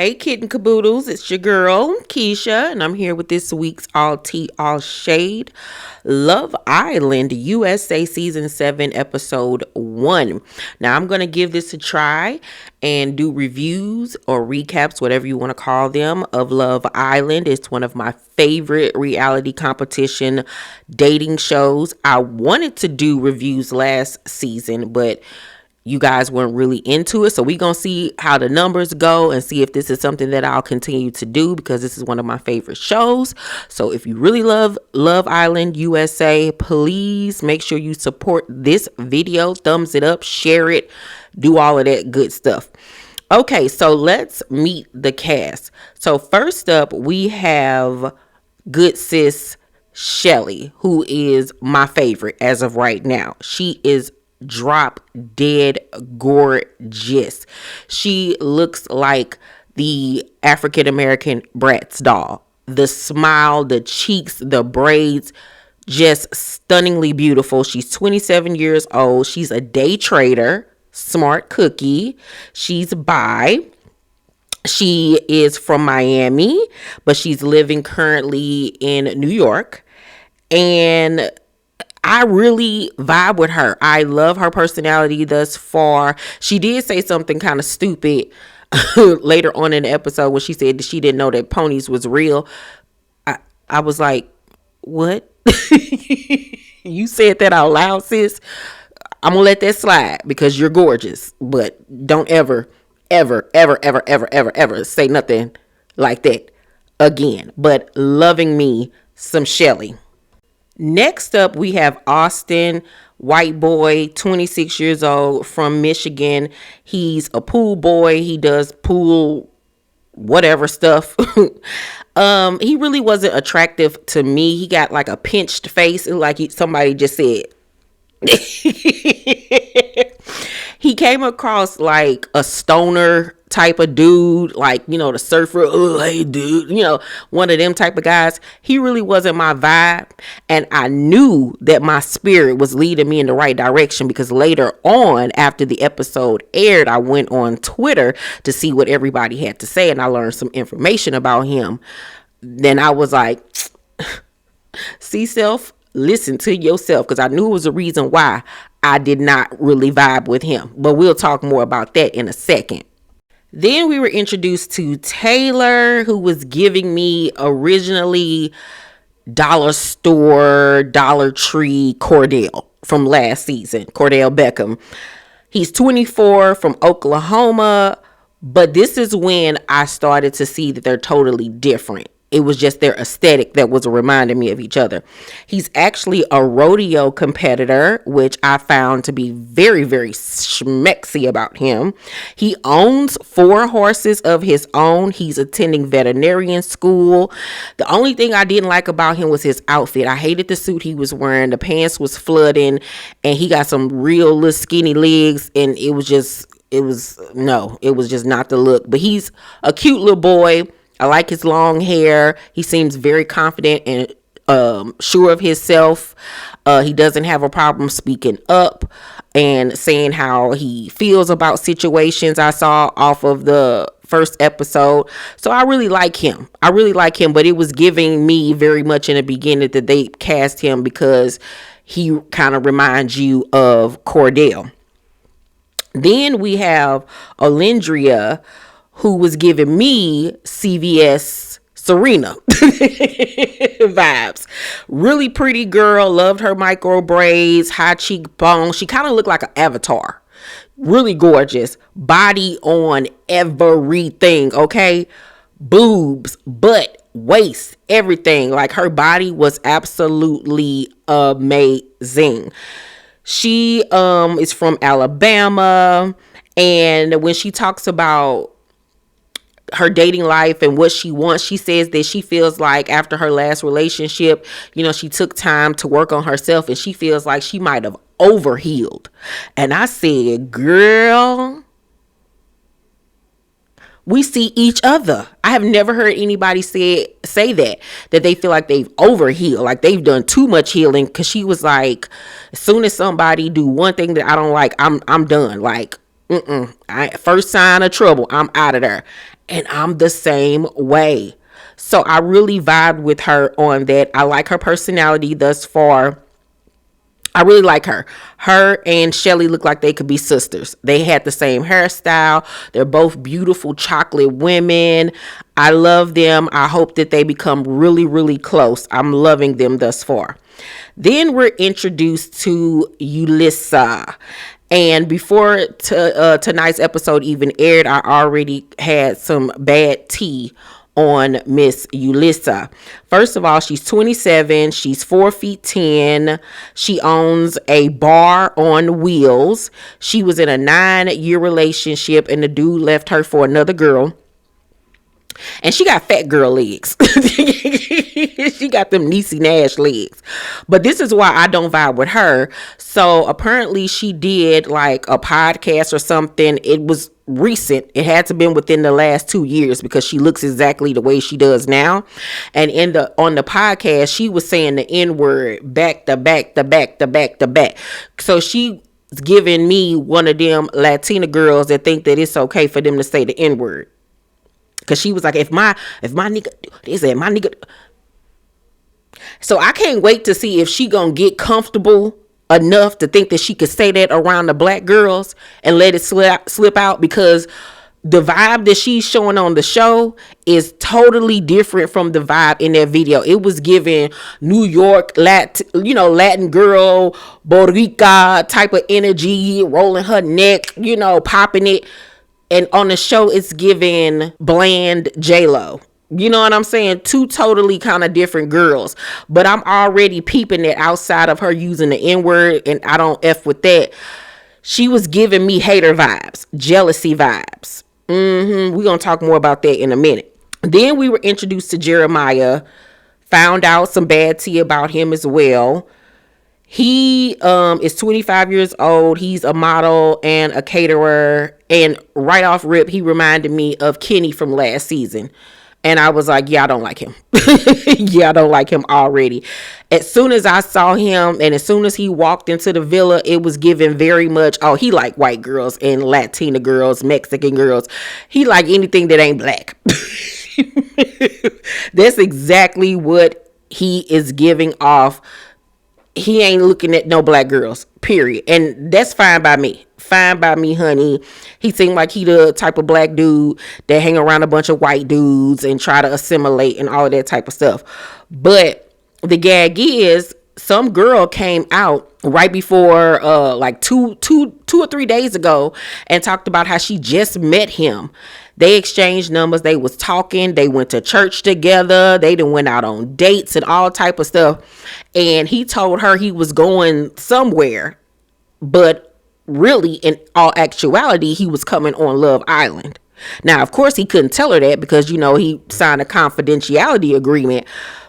Hey, kitten caboodles, it's your girl, Keisha, and I'm here with this week's All Tea, All Shade Love Island USA Season 7, Episode 1. Now, I'm going to give this a try and do reviews or recaps, whatever you want to call them, of Love Island. It's one of my favorite reality competition dating shows. I wanted to do reviews last season, but you guys weren't really into it. So we're going to see how the numbers go and see if this is something that I'll continue to do, because this is one of my favorite shows. So if you really love Love Island USA, please make sure you support this video, thumbs it up, share it, do all of that good stuff. Okay, so let's meet the cast. So first up, we have good sis Shelly, who is my favorite as of right now. She is drop dead gorgeous. She looks like the African American Bratz doll. The smile, the cheeks, the braids, just stunningly beautiful. She's 27 years old. She's a day trader, smart cookie. She's bi. She is from Miami, but she's living currently in New York. And I really vibe with her. I love her personality thus far. She did say something kind of stupid later on in the episode when she said that she didn't know that ponies was real. I was like, what? You said that out loud, sis? I'm going to let that slide because you're gorgeous. But don't ever say nothing like that again. But loving me some Shelly. Next up, we have Austin, white boy, 26 years old, from Michigan. He's a pool boy. He does pool whatever stuff. He really wasn't attractive to me. He got like a pinched face, like somebody just said. He came across like a stoner type of dude, like, you know, the surfer, oh, hey dude, you know, one of them type of guys. He really wasn't my vibe, and I knew that my spirit was leading me in the right direction, because later on, after the episode aired, I went on Twitter to see what everybody had to say, and I learned some information about him. Then I was like, see, self, listen to yourself, because I knew it was a reason why I did not really vibe with him, but we'll talk more about that in a second. Then we were introduced to Taylor, who was giving me originally dollar store, Dollar Tree Cordell from last season, Cordell Beckham. He's 24, from Oklahoma, but this is when I started to see that they're totally different. It was just their aesthetic that was reminding me of each other. He's actually a rodeo competitor, which I found to be very, very schmexy about him. He owns 4 horses of his own. He's attending veterinarian school. The only thing I didn't like about him was his outfit. I hated the suit he was wearing. The pants was flooding, and he got some real little skinny legs, and it was just not the look. But he's a cute little boy. I like his long hair. He seems very confident and sure of himself. He doesn't have a problem speaking up and saying how he feels about situations. I saw off of the first episode. So I really like him. But it was giving me very much in the beginning that they cast him because he kind of reminds you of Cordell. Then we have Olindria, who was giving me CVS Serena vibes. Really pretty girl, loved her micro braids, high cheekbones. She kind of looked like an avatar. Really gorgeous. Body on everything, okay? Boobs, butt, waist, everything. Like, her body was absolutely amazing. She is from Alabama, and when she talks about her dating life and what she wants, she says that she feels like after her last relationship, you know, she took time to work on herself, and she feels like she might have overhealed. And I said, girl, we see each other. I have never heard anybody say that they feel like they've overhealed, like they've done too much healing. Because she was like, as soon as somebody do one thing that I don't like, I'm done. Like, first sign of trouble, I'm out of there. And I'm the same way. So I really vibed with her on that. I like her personality thus far. I really like her. Her and Shelly look like they could be sisters. They had the same hairstyle. They're both beautiful chocolate women. I love them. I hope that they become really, really close. I'm loving them thus far. Then we're introduced to Yulissa. And before tonight's episode even aired, I already had some bad tea on Miss Yulissa. First of all, she's 27. She's 4'10". She owns a bar on wheels. She was in a 9-year relationship and the dude left her for another girl. And she got fat girl legs. She got them Niecy Nash legs. But this is why I don't vibe with her. So apparently she did like a podcast or something. It was recent. It had to been within the last 2 years because she looks exactly the way she does now. And on the podcast, she was saying the N-word back to back to back to back to back. So she giving me one of them Latina girls that think that it's okay for them to say the N-word. Cause she was like, if my nigga, they said my nigga. So I can't wait to see if she gonna get comfortable enough to think that she could say that around the black girls and let it slip out, because the vibe that she's showing on the show is totally different from the vibe in that video. It was giving New York Latin girl, Boricua type of energy, rolling her neck, popping it. And on the show, it's giving bland J-Lo. You know what I'm saying? Two totally kind of different girls. But I'm already peeping that outside of her using the N-word, and I don't F with that, she was giving me hater vibes, jealousy vibes. We're going to talk more about that in a minute. Then we were introduced to Jeremiah, found out some bad tea about him as well. He is 25 years old. He's a model and a caterer. And right off rip, he reminded me of Kenny from last season. And I was like, yeah, I don't like him. Yeah, I don't like him already. As soon as I saw him and as soon as he walked into the villa, it was given very much, oh, he like white girls and Latina girls, Mexican girls. He like anything that ain't black. That's exactly what he is giving off. He ain't looking at no black girls, period. And that's fine by me. Fine by me, honey. He seemed like he the type of black dude that hang around a bunch of white dudes and try to assimilate and all of that type of stuff. But the gag is, some girl came out right before like two or 3 days ago and talked about how she just met him. They exchanged numbers. They was talking. They went to church together. They done went out on dates and all type of stuff. And he told her he was going somewhere, but really in all actuality, he was coming on Love Island. Now, of course, he couldn't tell her that because, he signed a confidentiality agreement,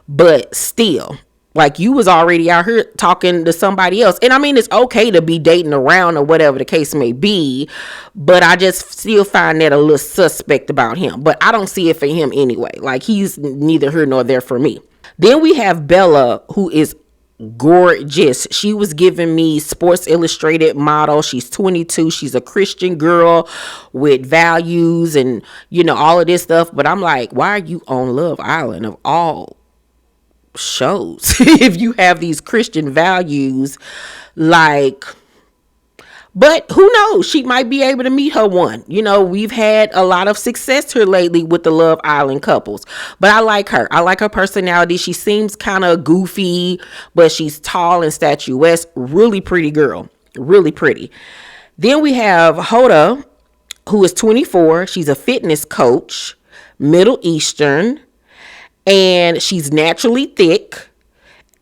but still, like, you was already out here talking to somebody else. And I mean, it's okay to be dating around or whatever the case may be, but I just still find that a little suspect about him. But I don't see it for him anyway. Like, he's neither here nor there for me. Then we have Bella, who is gorgeous. She was giving me Sports Illustrated model. She's 22. She's a Christian girl with values and, all of this stuff. But I'm like, why are you on Love Island of all shows if you have these Christian values? Like, but who knows, she might be able to meet her one. We've had a lot of success here lately with the Love Island couples, but I like her personality. She seems kind of goofy, but she's tall and statuesque. Really pretty girl, really pretty. Then we have Hoda, who is 24. She's a fitness coach, Middle Eastern, and she's naturally thick.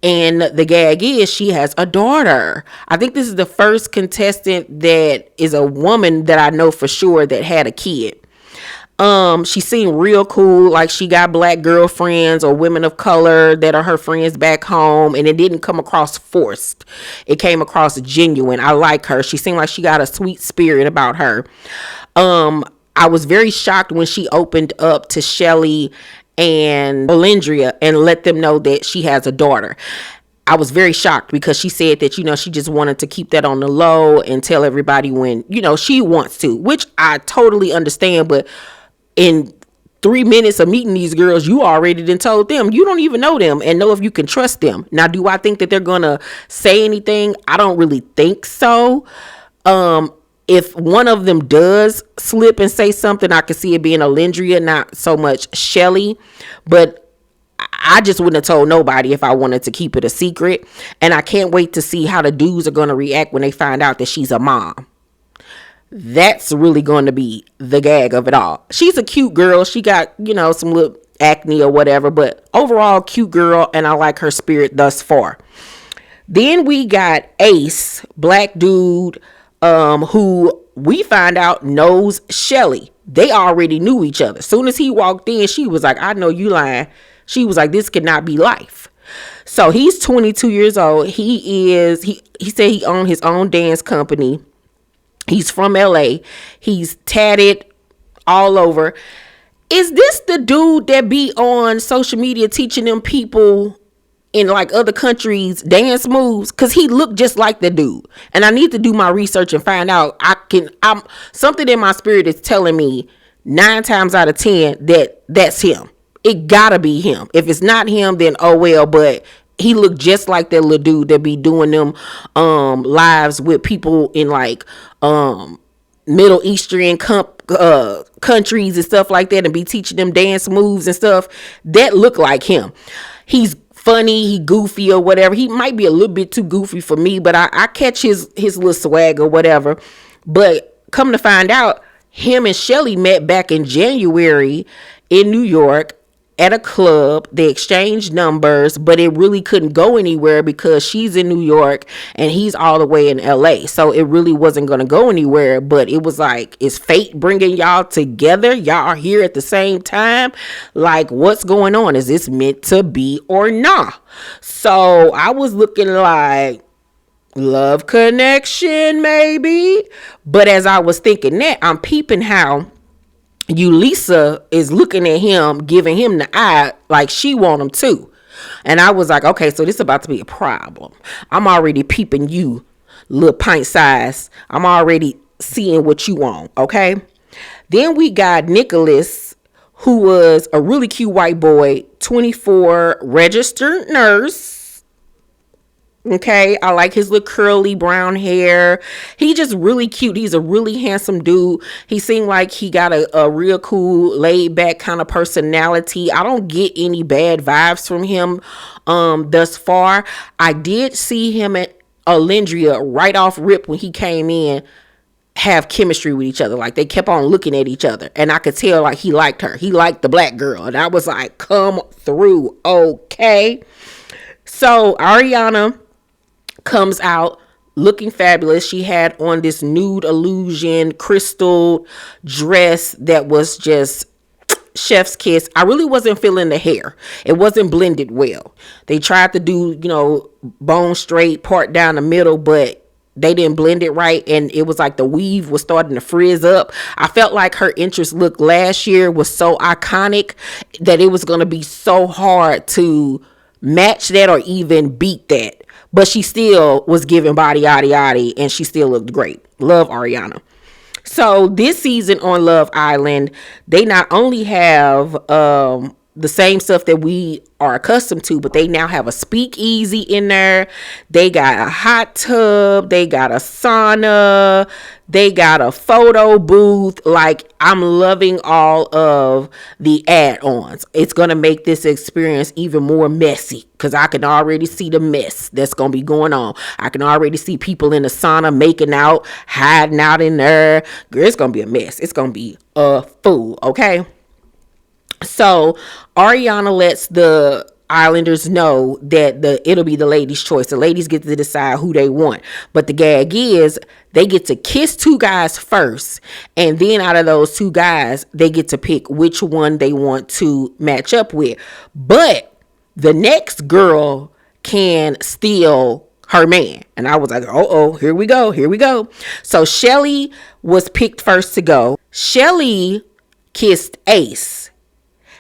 And the gag is she has a daughter. I think this is the first contestant that is a woman that I know for sure that had a kid. She seemed real cool. Like, she got black girlfriends or women of color that are her friends back home. And it didn't come across forced. It came across genuine. I like her. She seemed like she got a sweet spirit about her. I was very shocked when she opened up to Shelly and Olindria and let them know that she has a daughter. I was very shocked because she said that, she just wanted to keep that on the low and tell everybody when, she wants to, which I totally understand. But in 3 minutes of meeting these girls, you already done told them you don't even know them and know if you can trust them. Now, do I think that they're gonna say anything? I don't really think so. If one of them does slip and say something, I could see it being Alindria, not so much Shelly. But I just wouldn't have told nobody if I wanted to keep it a secret. And I can't wait to see how the dudes are going to react when they find out that she's a mom. That's really going to be the gag of it all. She's a cute girl. She got, some little acne or whatever, but overall cute girl, and I like her spirit thus far. Then we got Ace, black dude, who we find out knows Shelly. They already knew each other. As soon as he walked in, she was like, I know you lying. She was like, this could not be life. So he's 22 years old. He said he owned his own dance company. He's from LA. He's tatted all over. Is this the dude that be on social media teaching them people in like other countries dance moves? Cause he looked just like the dude. And I need to do my research and find out. I'm something in my spirit is telling me 9 times out of 10 that that's him. It gotta be him. If it's not him, then oh well, but he looked just like that little dude that be doing them lives with people in like Middle Eastern countries and stuff like that, and be teaching them dance moves and stuff. That look like him. He's funny, he goofy or whatever. He might be a little bit too goofy for me, but I catch his little swag or whatever. But come to find out, him and Shelly met back in January in New York at a club. They exchanged numbers, but it really couldn't go anywhere because she's in New York and he's all the way in LA. So it really wasn't going to go anywhere, but it was like, is fate bringing y'all together? Y'all are here at the same time. Like, what's going on? Is this meant to be or not? So I was looking like love connection, maybe. But as I was thinking that, I'm peeping how Lisa is looking at him, giving him the eye like she want him too. And I was like, okay, so this is about to be a problem. I'm already peeping you, little pint size. I'm already seeing what you want, okay? Then we got Nicholas, who was a really cute white boy, 24, registered nurse. Okay, I like his little curly brown hair. He just really cute. He's a really handsome dude. He seemed like he got a real cool, laid back kind of personality. I don't get any bad vibes from him thus far. I did see him at Alindria right off rip when he came in, have chemistry with each other. Like they kept on looking at each other, and I could tell like he liked her. He liked the black girl, and I was like, come through, okay? So Ariana comes out looking fabulous. She had on this nude illusion crystal dress that was just chef's kiss. I really wasn't feeling the hair. It wasn't blended well. They tried to do, bone straight part down the middle, but they didn't blend it right, and it was like the weave was starting to frizz up. I felt like her interest look last year was so iconic that it was going to be so hard to match that or even beat that. But she still was giving body yaddy yaddy, and she still looked great. Love Ariana. So this season on Love Island, they not only have the same stuff that we are accustomed to, but they now have a speakeasy in there. They got a hot tub. They got a sauna. They got a photo booth. Like, I'm loving all of the add-ons. It's going to make this experience even more messy because I can already see the mess that's going to be going on. I can already see people in the sauna making out, hiding out in there. Girl, it's going to be a mess. It's going to be a fool, okay? So Ariana lets the Islanders know that it'll be the ladies' choice. The ladies get to decide who they want. But the gag is they get to kiss 2 guys first. And then out of those 2 guys, they get to pick which one they want to match up with. But the next girl can steal her man. And I was like, oh, here we go. So Shelly was picked first to go. Shelly kissed Ace.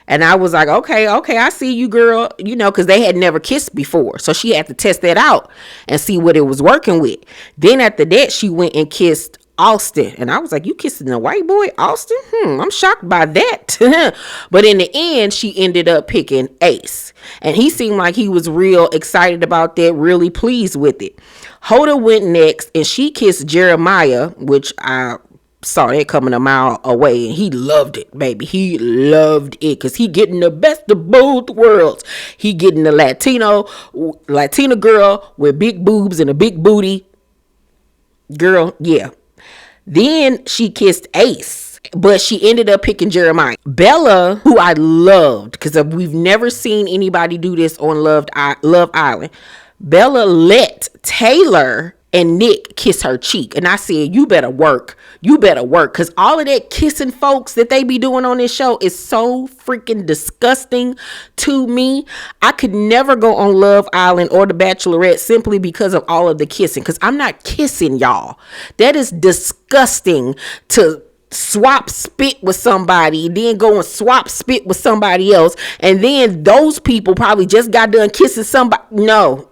And I was like, okay, I see you, girl, because they had never kissed before. So she had to test that out and see what it was working with. Then after that, she went and kissed Austin. And I was like, you kissing the white boy, Austin? I'm shocked by that. But in the end, she ended up picking Ace. And he seemed like he was real excited about that, really pleased with it. Hoda went next, and she kissed Jeremiah, which I saw that coming a mile away, and he loved it, baby. He loved it because he getting the best of both worlds. He getting the Latina girl with big boobs and a big booty. Girl, yeah. Then she kissed Ace, but she ended up picking Jeremiah. Bella, who I loved, because we've never seen anybody do this on Love Island. Bella let Taylor and Nick kiss her cheek. And I said, you better work. You better work. Because all of that kissing folks that they be doing on this show is so freaking disgusting to me. I could never go on Love Island or The Bachelorette simply because of all of the kissing. Because I'm not kissing y'all. That is disgusting to swap spit with somebody, then go and swap spit with somebody else, and then those people probably just got done kissing somebody. No.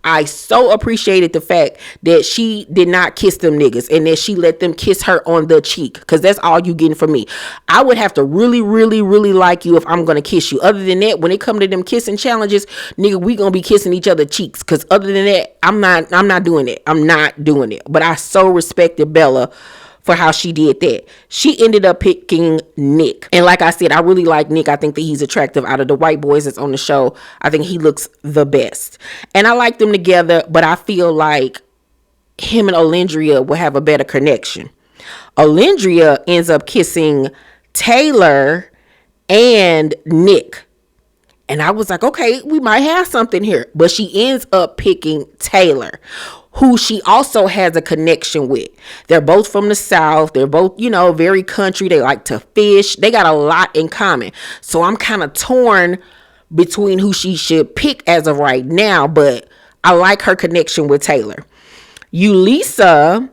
I so appreciated the fact that she did not kiss them niggas and that she let them kiss her on the cheek, because that's all you getting from me. I would have to really, really, really like you if I'm gonna kiss you. Other than that, when it come to them kissing challenges, nigga, we gonna be kissing each other cheeks, because other than that, I'm not doing it. I'm not doing it. But I so respected Bella for how she did that. She ended up picking Nick. And like I said, I really like Nick. I think that he's attractive. Out of the white boys that's on the show, I think he looks the best. And I like them together, but I feel like him and Olindria will have a better connection. Olindria ends up kissing Taylor and Nick. And I was like, okay, we might have something here. But she ends up picking Taylor, who she also has a connection with. They're both from the South. They're both, very country. They like to fish. They got a lot in common. So I'm kind of torn between who she should pick as of right now. But I like her connection with Taylor. Ulisa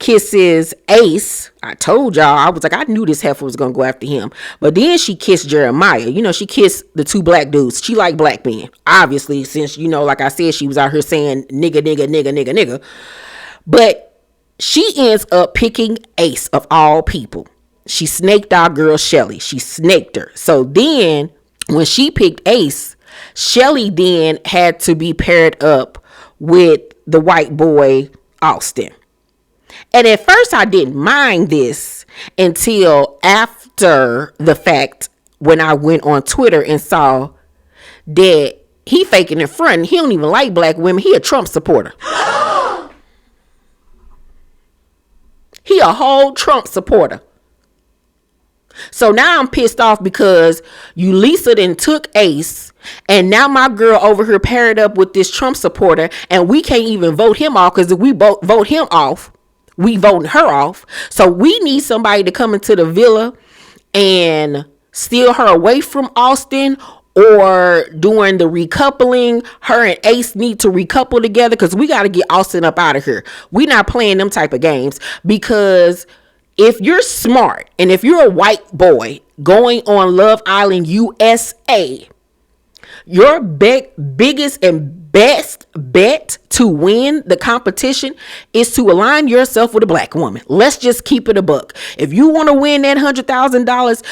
kisses Ace. I told y'all, I was like, I knew this heifer was gonna go after him. But then she kissed Jeremiah. She kissed the two black dudes. She liked black men, obviously, since, like I said, she was out here saying nigga. But she ends up picking Ace of all people. She snaked our girl Shelly. She snaked her. So then when she picked Ace, Shelly then had to be paired up with the white boy Austin. And at first I didn't mind this until after the fact, when I went on Twitter and saw that he faking in front. He don't even like black women. He a Trump supporter. He a whole Trump supporter. So now I'm pissed off because Ulisa then took Ace, and now my girl over here paired up with this Trump supporter, and we can't even vote him off, because if we both vote him off, we voting her off. So we need somebody to come into the villa and steal her away from Austin, or during the recoupling, her and Ace need to recouple together, because we got to get Austin up out of here. We not playing them type of games, because if you're smart and if you're a white boy going on Love Island USA, your biggest and best bet to win the competition is to align yourself with a black woman. Let's just keep it a buck. If you want to win that $100,000,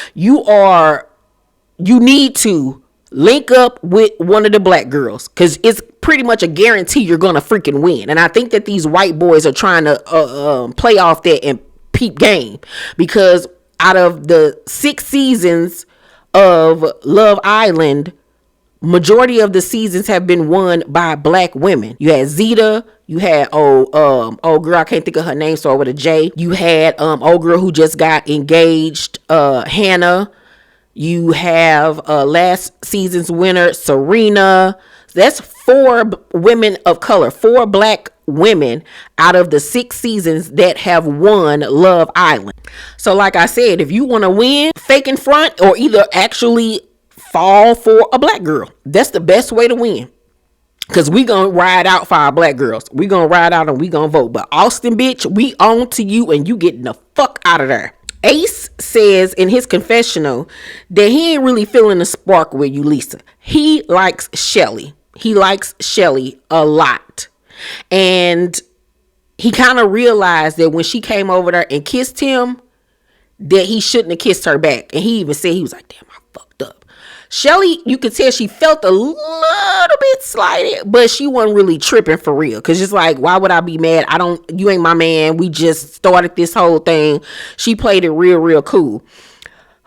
you need to link up with one of the black girls, because it's pretty much a guarantee you're gonna freaking win. And I think that these white boys are trying to play off that and peep game, because out of the 6 seasons of Love Island, majority of the seasons have been won by black women. You had Zeta, you had old girl, I can't think of her name, so with a J. You had old girl who just got engaged, Hannah. You have last season's winner, Serena. That's 4 women of color, 4 black women out of the 6 seasons that have won Love Island. So like I said, if you want to win, fake in front, or either actually fall for a black girl. That's the best way to win. Because we gonna ride out for our black girls. We gonna ride out and we gonna vote. But Austin, bitch, we on to you, and you getting the fuck out of there. Ace says in his confessional that he ain't really feeling the spark with Ulisa. He likes Shelly. He likes Shelly a lot. And he kind of realized that when she came over there and kissed him, that he shouldn't have kissed her back. And he even said, he was like, damn, I fucked up. Shelly, you could tell she felt a little bit slighted, but she wasn't really tripping for real. Cause it's like, why would I be mad? You ain't my man. We just started this whole thing. She played it real cool.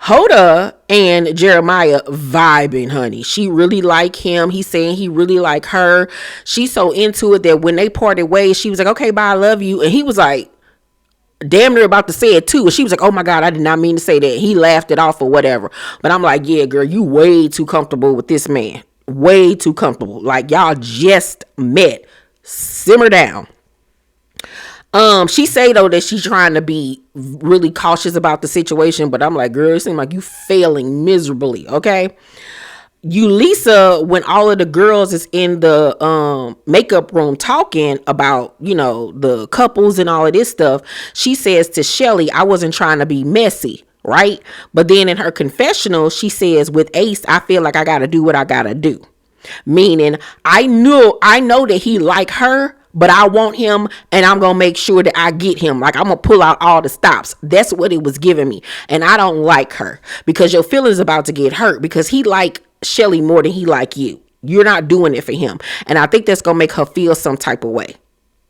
Hoda and Jeremiah vibing, honey. She really like him. He's saying he really like her. She's so into it that when they parted ways, she was like, okay, bye, I love you. And he was like, damn near about to say it too. And she was like, oh my God, I did not mean to say that. He laughed it off or whatever. But I'm like, yeah, girl, you way too comfortable with this man. Way too comfortable. Like, y'all just met. Simmer down. She say though that she's trying to be really cautious about the situation, but I'm like, girl, it seems like you failing miserably, okay? Lisa, when all of the girls is in the makeup room talking about, the couples and all of this stuff, she says to Shelly, I wasn't trying to be messy, right? But then in her confessional, she says, with Ace, I feel like I gotta do what I gotta do. Meaning, I know that he like her, but I want him, and I'm going to make sure that I get him. Like, I'm going to pull out all the stops. That's what it was giving me. And I don't like her because your feelings about to get hurt because he like Shelly more than he like you. You're not doing it for him. And I think that's going to make her feel some type of way.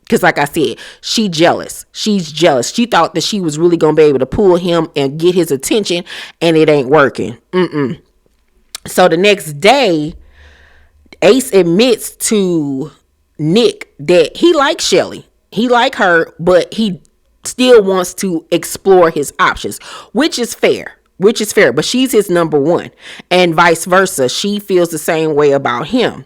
Because like I said, she's jealous. She's jealous. She thought that she was really going to be able to pull him and get his attention, and it ain't working. So the next day, Ace admits to Nick that he likes Shelly. He like her, but he still wants to explore his options, which is fair. But she's his number one, and vice versa. She feels the same way about him.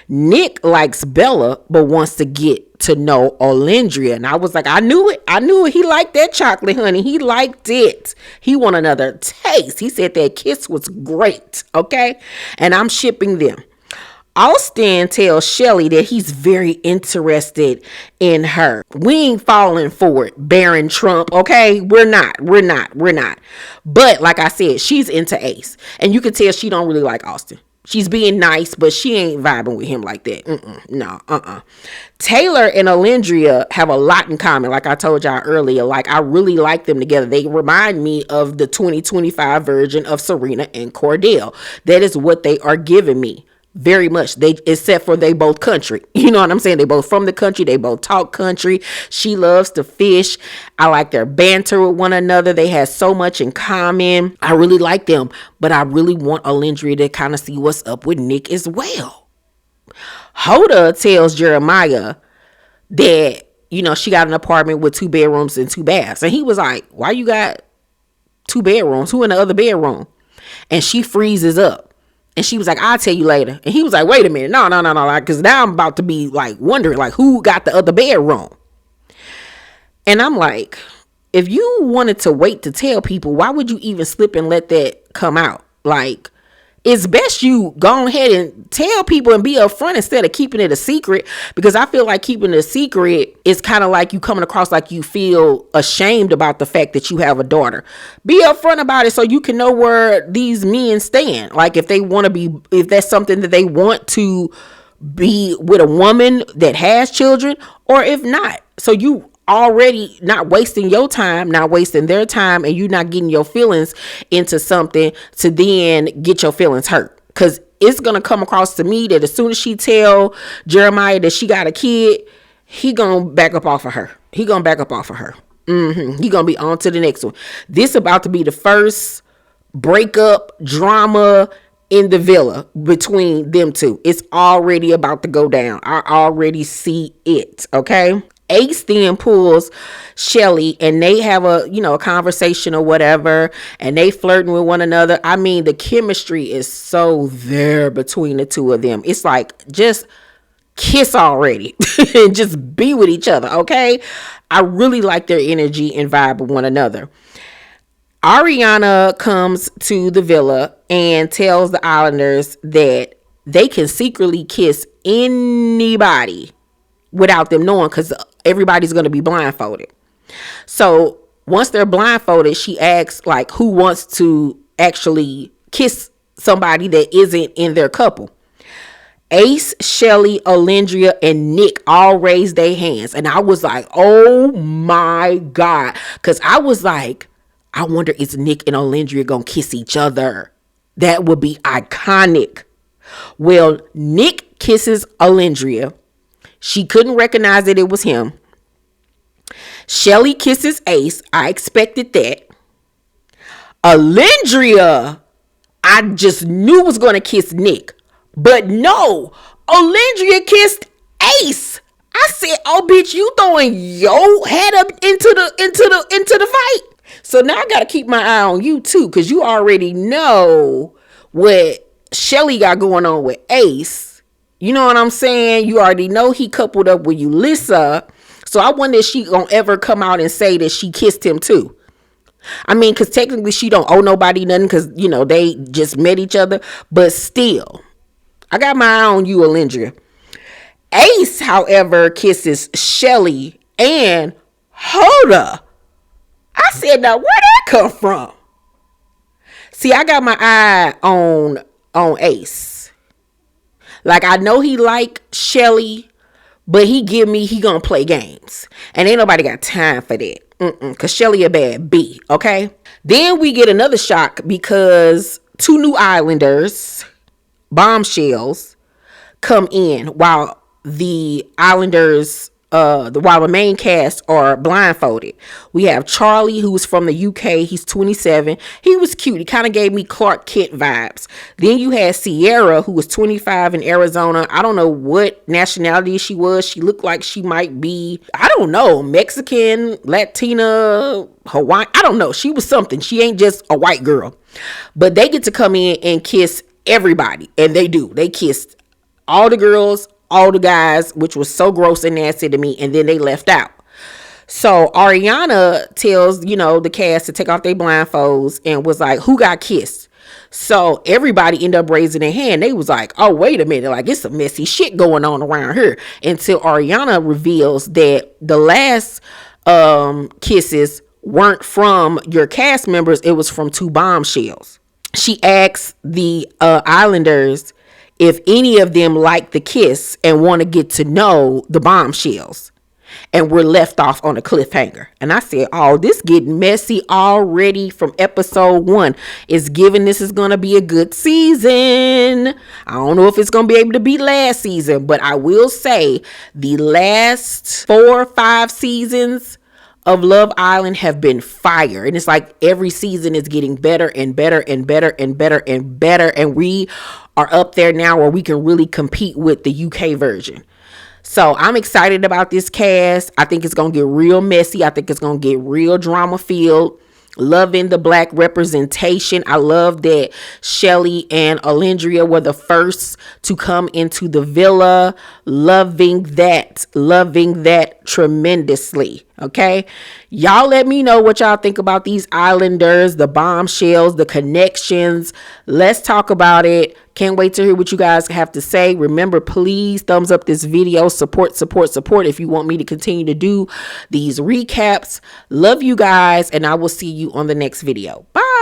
Nick likes Bella, but wants to get to know Olindria. And I was like, I knew it. He liked that chocolate, honey. He liked it. He want another taste. He said that kiss was great. Okay. And I'm shipping them. Austin tells Shelly that he's very interested in her. We ain't falling for it, Baron Trump, okay? We're not. But like I said, she's into Ace. And you can tell she don't really like Austin. She's being nice, but she ain't vibing with him like that. Taylor and Olindria have a lot in common. Like I told y'all earlier, like I really like them together. They remind me of the 2025 version of Serena and Cordell. That is what they are giving me. Very much. Except for they both country. You know what I'm saying? They both from the country. They both talk country. She loves to fish. I like their banter with one another. They have so much in common. I really like them. But I really want Olindria to kind of see what's up with Nick as well. Hoda tells Jeremiah that, she got an apartment with 2 bedrooms and 2 baths. And he was like, why you got 2 bedrooms? Who in the other bedroom? And she freezes up. And she was like, I'll tell you later. And he was like, wait a minute. No. Because now I'm about to be like wondering like who got the other bedroom. And I'm like, if you wanted to wait to tell people, why would you even slip and let that come out? Like, it's best you go ahead and tell people and be upfront instead of keeping it a secret. Because I feel like keeping it a secret is kind of like you coming across like you feel ashamed about the fact that you have a daughter. Be upfront about it so you can know where these men stand. Like if that's something that they want to be with a woman that has children, or if not. So you already not wasting your time, not wasting their time, and you not getting your feelings into something to then get your feelings hurt. Because it's going to come across to me that as soon as she tell Jeremiah that she got a kid, he going to back up off of her. He going to be on to the next one. This about to be the first breakup drama in the villa between them two. It's already about to go down. I already see it. Okay. Ace then pulls Shelly and they have a conversation or whatever, and they flirting with one another. I mean, the chemistry is so there between the two of them. It's like, just kiss already and just be with each other. Okay. I really like their energy and vibe with one another. Ariana comes to the villa and tells the Islanders that they can secretly kiss anybody without them knowing, because everybody's going to be blindfolded. So once they're blindfolded, she asks like who wants to actually kiss somebody that isn't in their couple. Ace, Shelly, Alindria, and Nick all raised their hands. And I was like, oh my God. Because I was like, I wonder is Nick and Alindria going to kiss each other? That would be iconic. Well, Nick kisses Alindria. She couldn't recognize that it was him. Shelly kisses Ace. I expected that. Alindria, I just knew was going to kiss Nick. But no, Alindria kissed Ace. I said, oh bitch, you throwing your head up into the fight. So now I got to keep my eye on you too, because you already know what Shelly got going on with Ace. You know what I'm saying? You already know he coupled up with Ulissa. So I wonder if she gonna ever come out and say that she kissed him too. I mean, because technically she don't owe nobody nothing because, you know, they just met each other. But still, I got my eye on you, Alindria. Ace, however, kisses Shelly and Hoda. I said, now where'd that come from? See, I got my eye on Ace. Like, I know he like Shelly, but he gonna play games. And ain't nobody got time for that. Because Shelly a bad B, okay? Then we get another shock because 2 new islanders, bombshells, come in while the islanders, while the main cast are blindfolded. We have Charlie, who's from the UK. He's 27. He was cute. He kind of gave me Clark Kent vibes. Then you had Sierra, who was 25 in Arizona. I don't know what nationality she was. She looked like she might be, I don't know, Mexican, Latina, Hawaiian. I don't know. She was something. She ain't just a white girl. But they get to come in and kiss everybody. And they do. They kissed all the girls, all the guys, which was so gross and nasty to me, and then they left out. So Ariana tells, you know, the cast to take off their blindfolds and was like, who got kissed? So everybody ended up raising their hand. They was like, oh, wait a minute, like it's some messy shit going on around here. Until Ariana reveals that the last kisses weren't from your cast members, it was from 2 bombshells. She asks the islanders if any of them like the kiss and want to get to know the bombshells. And we're left off on a cliffhanger. And I said, oh, this getting messy already from episode 1. It's given this is going to be a good season. I don't know if it's going to be able to beat last season, but I will say the last 4 or 5 seasons of Love Island have been fire. And it's like every season is getting better and better and better and better and better. And we are up there now where we can really compete with the UK version. So I'm excited about this cast. I think it's going to get real messy. I think it's going to get real drama filled. Loving the black representation. I love that Shelly and Alindria were the first to come into the villa. Loving that tremendously. Okay, y'all let me know what y'all think about these islanders, the bombshells, the connections. Let's talk about it. Can't wait to hear what you guys have to say. Remember, please thumbs up this video. Support if you want me to continue to do these recaps. Love you guys, and I will see you on the next video. Bye.